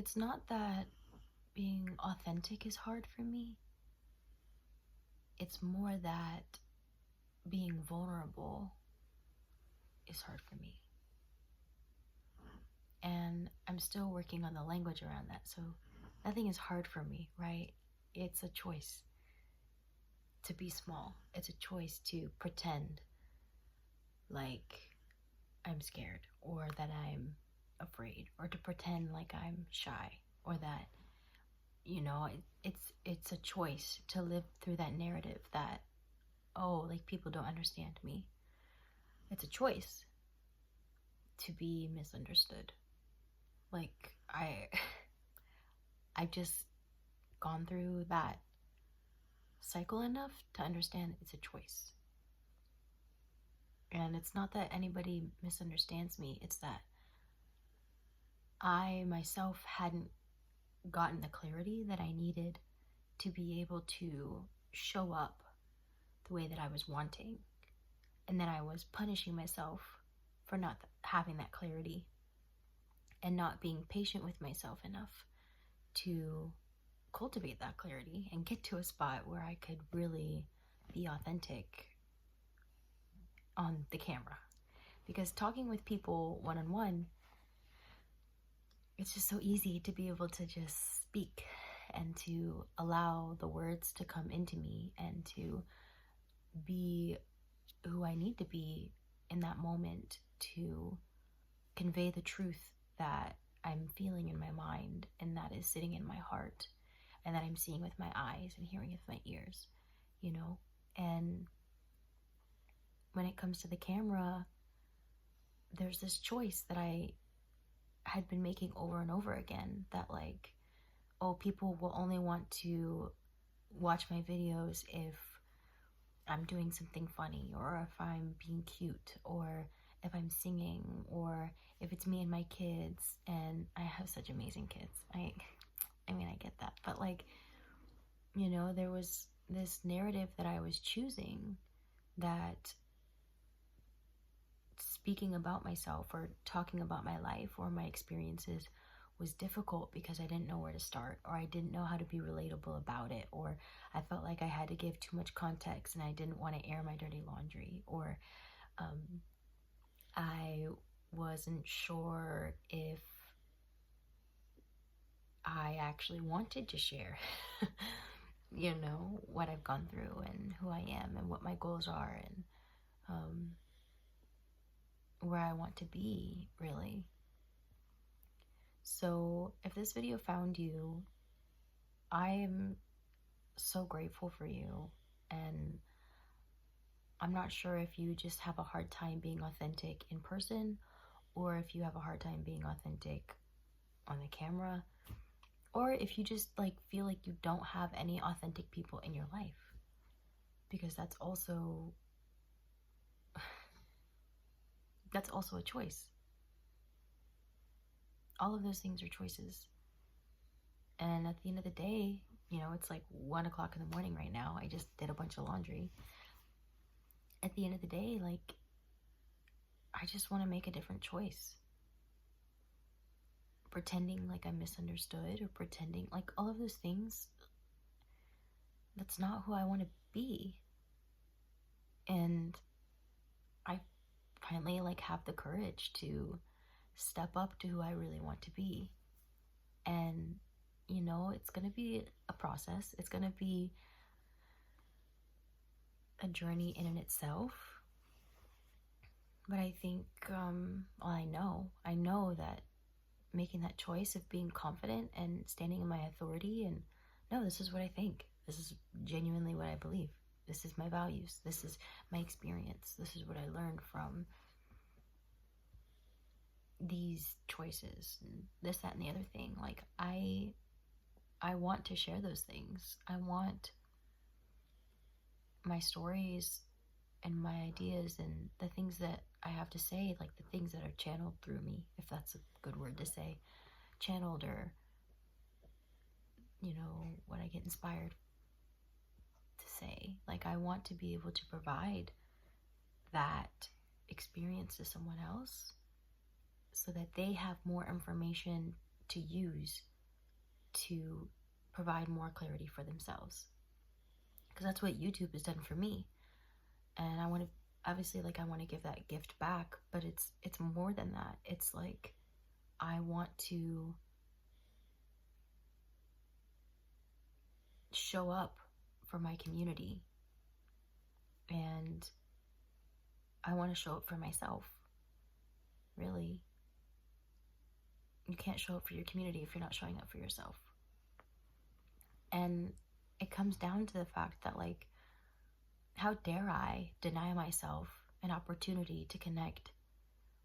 it's not that being authentic is hard for me. It's more that being vulnerable is hard for me. And I'm still working on the language around that. So nothing is hard for me, right? It's a choice to be small. It's a choice to pretend like I'm scared or that I'm afraid, or to pretend like I'm shy, or that, it's a choice to live through that narrative that, oh, like people don't understand me. It's a choice to be misunderstood. Like I've just gone through that cycle enough to understand it's a choice. And it's not that anybody misunderstands me, it's that I myself hadn't gotten the clarity that I needed to be able to show up the way that I was wanting. And then I was punishing myself for not having that clarity and not being patient with myself enough to cultivate that clarity and get to a spot where I could really be authentic on the camera. Because talking with people one-on-one, it's just so easy to be able to just speak and to allow the words to come into me and to be who I need to be in that moment, to convey the truth that I'm feeling in my mind and that is sitting in my heart and that I'm seeing with my eyes and hearing with my ears, And when it comes to the camera, there's this choice that I had been making over and over again, that like, oh, people will only want to watch my videos if I'm doing something funny, or if I'm being cute, or if I'm singing, or if it's me and my kids. And I have such amazing kids. I mean, I get that. But like, there was this narrative that I was choosing, that speaking about myself or talking about my life or my experiences was difficult because I didn't know where to start, or I didn't know how to be relatable about it, or I felt like I had to give too much context and I didn't want to air my dirty laundry, or I wasn't sure if I actually wanted to share, what I've gone through and who I am and what my goals are, and where I want to be, really. So if this video found you, I am so grateful for you. And I'm not sure if you just have a hard time being authentic in person, or if you have a hard time being authentic on the camera, or if you just like feel like you don't have any authentic people in your life, because that's also a choice. All of those things are choices. And at the end of the day, it's like 1 o'clock in the morning right now. I just did a bunch of laundry. At the end of the day, like, I just want to make a different choice. Pretending like I'm misunderstood, or pretending like all of those things, that's not who I want to be. And I finally like have the courage to step up to who I really want to be. And it's going to be a process. It's going to be a journey in and itself. But I think, I know that making that choice of being confident and standing in my authority, and no, this is what I think. This is genuinely what I believe. This is my values. This is my experience. This is what I learned from these choices, and this, that, and the other thing. Like, I want to share those things. I want my stories and my ideas and the things that I have to say, like the things that are channeled through me, if that's a good word to say, channeled, or what I get inspired to say. Like, I want to be able to provide that experience to someone else so that they have more information to use to provide more clarity for themselves. Because that's what YouTube has done for me. And I want to, obviously, like, I want to give that gift back, but it's more than that. It's like, I want to show up for my community, and I want to show up for myself. Really, you can't show up for your community if you're not showing up for yourself. And it comes down to the fact that, like, how dare I deny myself an opportunity to connect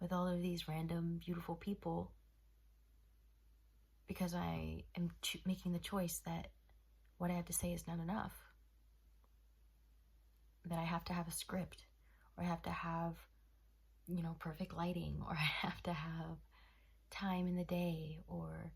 with all of these random beautiful people because I am making the choice that what I have to say is not enough, that I have to have a script, or I have to have, perfect lighting, or I have to have time in the day, or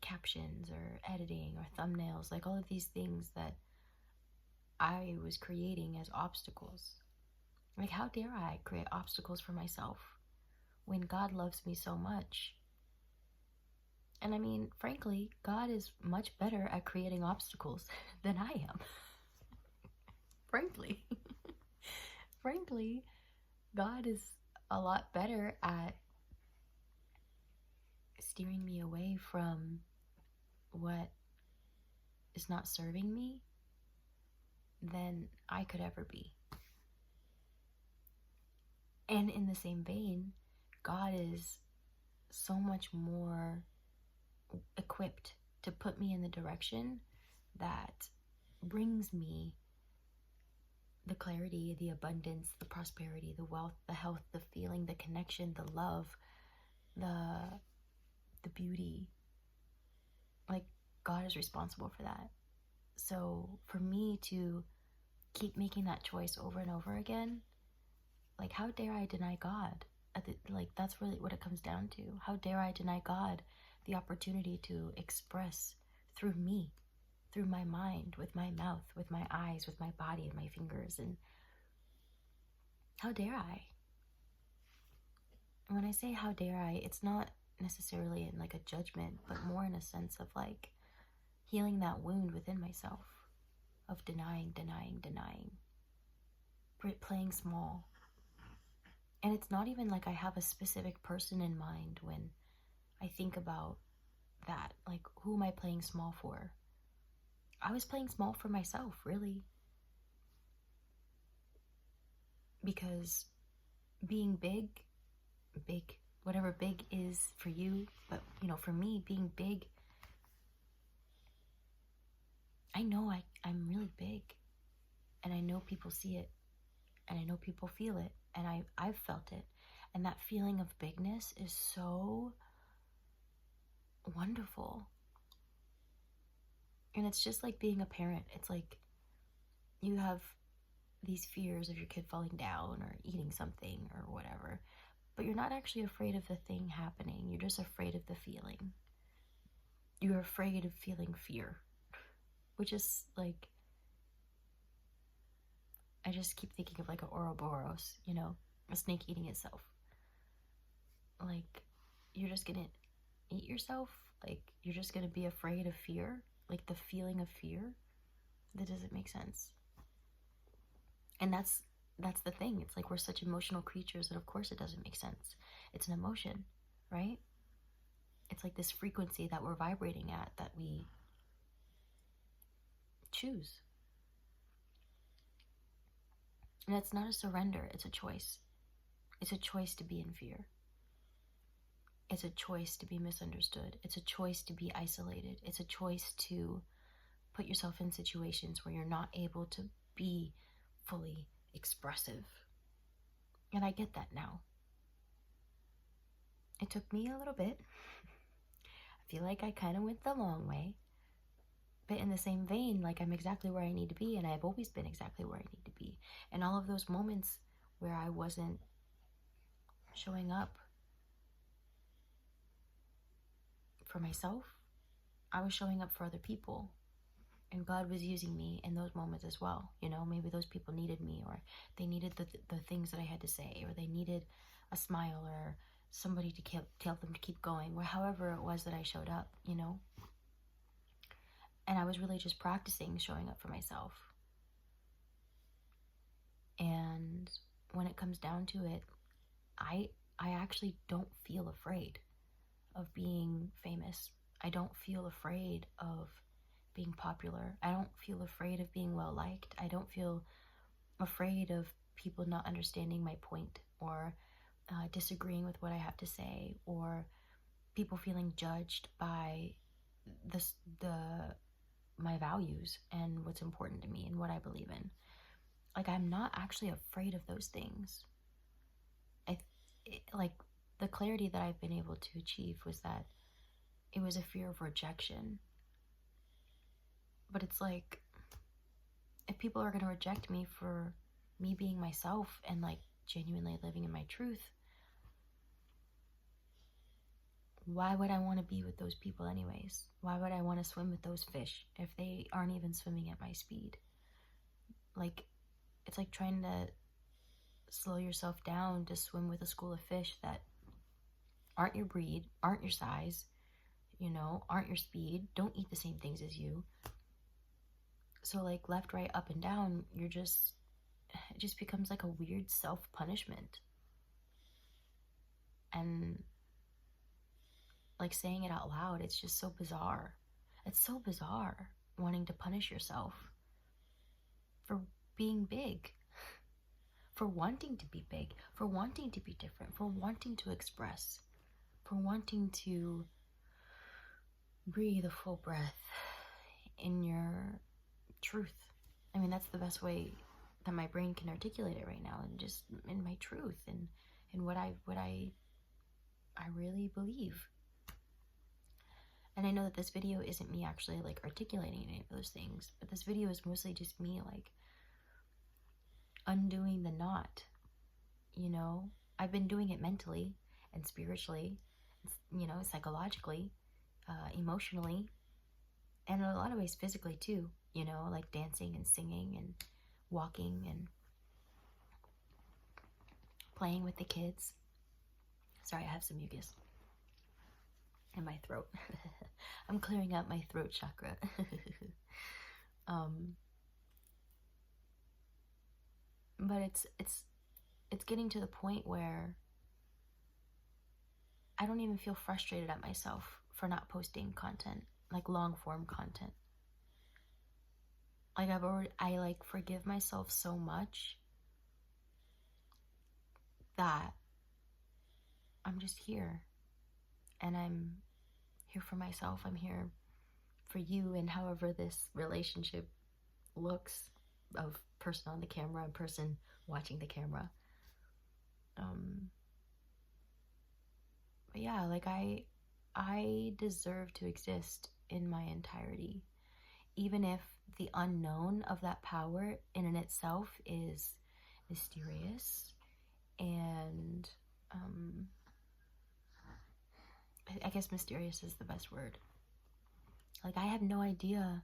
captions, or editing, or thumbnails, like all of these things that I was creating as obstacles. Like, how dare I create obstacles for myself when God loves me so much? And I mean, frankly, God is much better at creating obstacles than I am. Frankly. Frankly, God is a lot better at steering me away from what is not serving me than I could ever be. And in the same vein, God is so much more equipped to put me in the direction that brings me the clarity, the abundance, the prosperity, the wealth, the health, the feeling, the connection, the love, the beauty. Like, God is responsible for that. So for me to keep making that choice over and over again, like, how dare I deny God? Like, that's really what it comes down to. How dare I deny God the opportunity to express through me, through my mind, with my mouth, with my eyes, with my body and my fingers? And how dare I? And when I say how dare I, it's not necessarily in like a judgment, but more in a sense of like healing that wound within myself of denying, playing small. And it's not even like I have a specific person in mind when I think about that. Like, who am I playing small for? I was playing small for myself, really. Because being big, whatever big is for you, but for me, being big, I know I'm really big, and I know people see it, and I know people feel it, and I've felt it. And that feeling of bigness is so wonderful. And it's just like being a parent. It's like you have these fears of your kid falling down or eating something or whatever, but you're not actually afraid of the thing happening. You're just afraid of the feeling. You're afraid of feeling fear, which is like, I just keep thinking of like an Ouroboros, a snake eating itself. Like, you're just gonna eat yourself? Like, you're just gonna be afraid of fear? Like, the feeling of fear? That doesn't make sense. And that's the thing. It's like we're such emotional creatures that of course it doesn't make sense. It's an emotion, right? It's like this frequency that we're vibrating at that we choose. And it's not a surrender, it's a choice. It's a choice to be in fear. It's a choice to be misunderstood. It's a choice to be isolated. It's a choice to put yourself in situations where you're not able to be fully expressive. And I get that now. It took me a little bit. I feel like I kind of went the long way. But in the same vein, like, I'm exactly where I need to be, and I've always been exactly where I need to be. And all of those moments where I wasn't showing up for myself, I was showing up for other people. And God was using me in those moments as well. Maybe those people needed me, or they needed the things that I had to say, or they needed a smile, or somebody to tell them to keep going, or however it was that I showed up, you know? And I was really just practicing showing up for myself. And when it comes down to it, I actually don't feel afraid of being famous. I don't feel afraid of being popular. I don't feel afraid of being well liked. I don't feel afraid of people not understanding my point, or disagreeing with what I have to say, or people feeling judged by the my values and what's important to me and what I believe in. Like, I'm not actually afraid of those things. Like, the clarity that I've been able to achieve was that it was a fear of rejection. But it's like, if people are going to reject me for me being myself and like genuinely living in my truth, why would I want to be with those people anyways? Why would I want to swim with those fish if they aren't even swimming at my speed? Like, it's like trying to slow yourself down to swim with a school of fish that aren't your breed, aren't your size, you know, aren't your speed, don't eat the same things as you. So like left, right, up, and down, it just becomes like a weird self-punishment. And like saying it out loud, it's just so bizarre. It's so bizarre wanting to punish yourself for being big, for wanting to be big, for wanting to be different, for wanting to express, for wanting to breathe a full breath in your truth. I mean, that's the best way that my brain can articulate it right now, and just in my truth and what I really believe. And I know that this video isn't me actually like articulating any of those things, but this video is mostly just me like undoing the knot, you know? I've been doing it mentally and spiritually, you know, psychologically, emotionally, and in a lot of ways physically too, you know, like dancing and singing and walking and playing with the kids. Sorry, I have some mucus in my throat. I'm clearing out my throat chakra. But it's getting to the point where I don't even feel frustrated at myself for not posting content, like long form content. Like I like forgive myself so much that I'm just here, and I'm here for myself. I'm here for you, and however this relationship looks, of person on the camera and person watching the camera. But yeah, like I deserve to exist in my entirety, even if the unknown of that power in and itself is mysterious and I guess mysterious is the best word. Like, I have no idea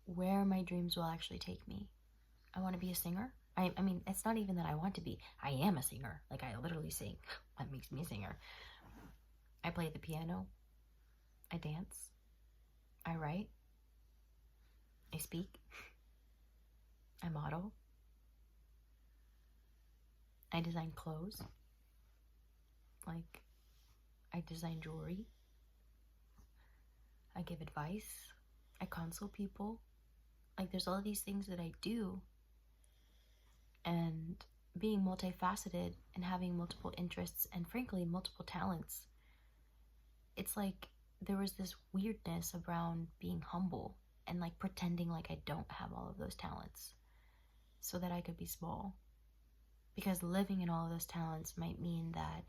where my dreams will actually take me. I want to be a singer. I mean, it's not even that I want to be. I am a singer. Like, I literally sing. What makes me a singer? I play the piano. I dance. I write. I speak. I model. I design clothes. Like, I design jewelry. I give advice. I counsel people. Like, there's all of these things that I do. And being multifaceted and having multiple interests and frankly multiple talents, it's like there was this weirdness around being humble and like pretending like I don't have all of those talents so that I could be small. Because living in all of those talents might mean that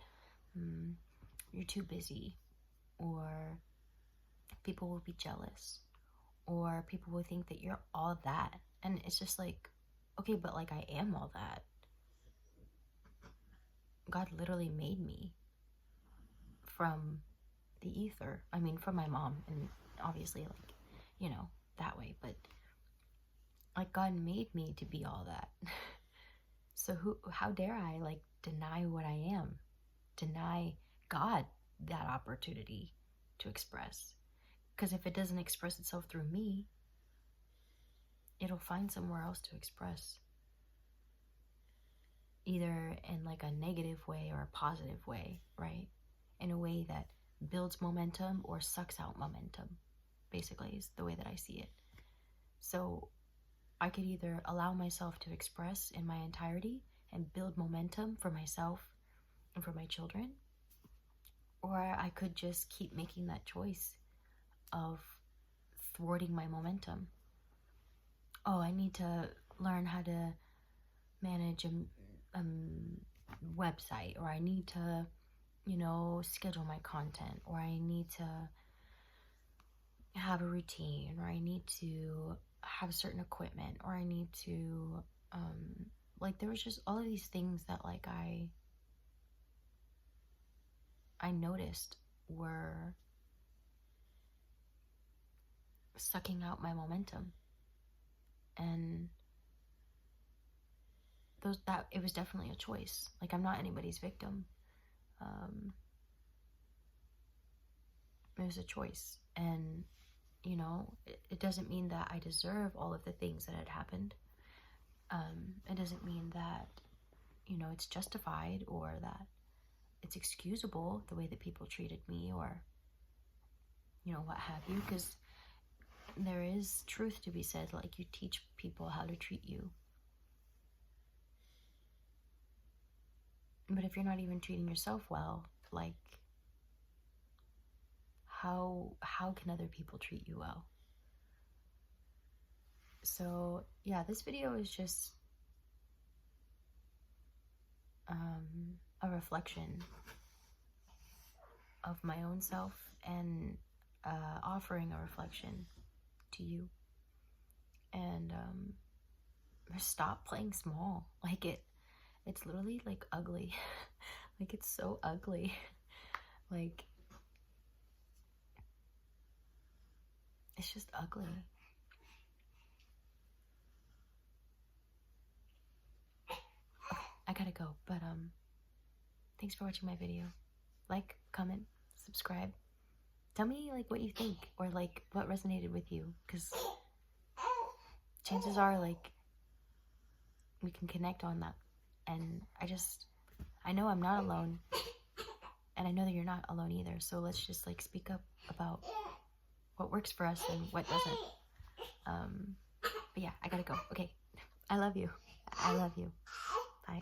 you're too busy, or people will be jealous, or people will think that you're all that. And it's just like, okay, but like I am all that. God literally made me from the ether. I mean, from my mom, and obviously, like, you know, that way. But like, God made me to be all that. So how dare I like deny what I am, deny God that opportunity to express. Because if it doesn't express itself through me, it'll find somewhere else to express. Either in like a negative way or a positive way, right? In a way that builds momentum or sucks out momentum, basically, is the way that I see it. So I could either allow myself to express in my entirety and build momentum for myself and for my children, or I could just keep making that choice of thwarting my momentum. Oh, I need to learn how to manage a website, or I need to, schedule my content, or I need to have a routine, or I need to have certain equipment, or I need to, there was just all of these things that like I noticed were sucking out my momentum. And that it was definitely a choice. Like, I'm not anybody's victim. It was a choice. And, it doesn't mean that I deserve all of the things that had happened. It doesn't mean that, it's justified or that it's excusable the way that people treated me or, what have you. Because there is truth to be said. Like, you teach people how to treat you. But if you're not even treating yourself well, like, how can other people treat you well? So yeah, this video is just a reflection of my own self and offering a reflection to you. And stop playing small. Like, it's literally like ugly. Like, it's so ugly. Like, it's just ugly. Okay, I gotta go, but thanks for watching my video. Like, comment, subscribe. Tell me like what you think, or like what resonated with you, because chances are like we can connect on that. And I know I'm not alone, and I know that you're not alone either. So let's just like speak up about what works for us and what doesn't. But yeah, I gotta go. Okay, I love you. I love you. Bye.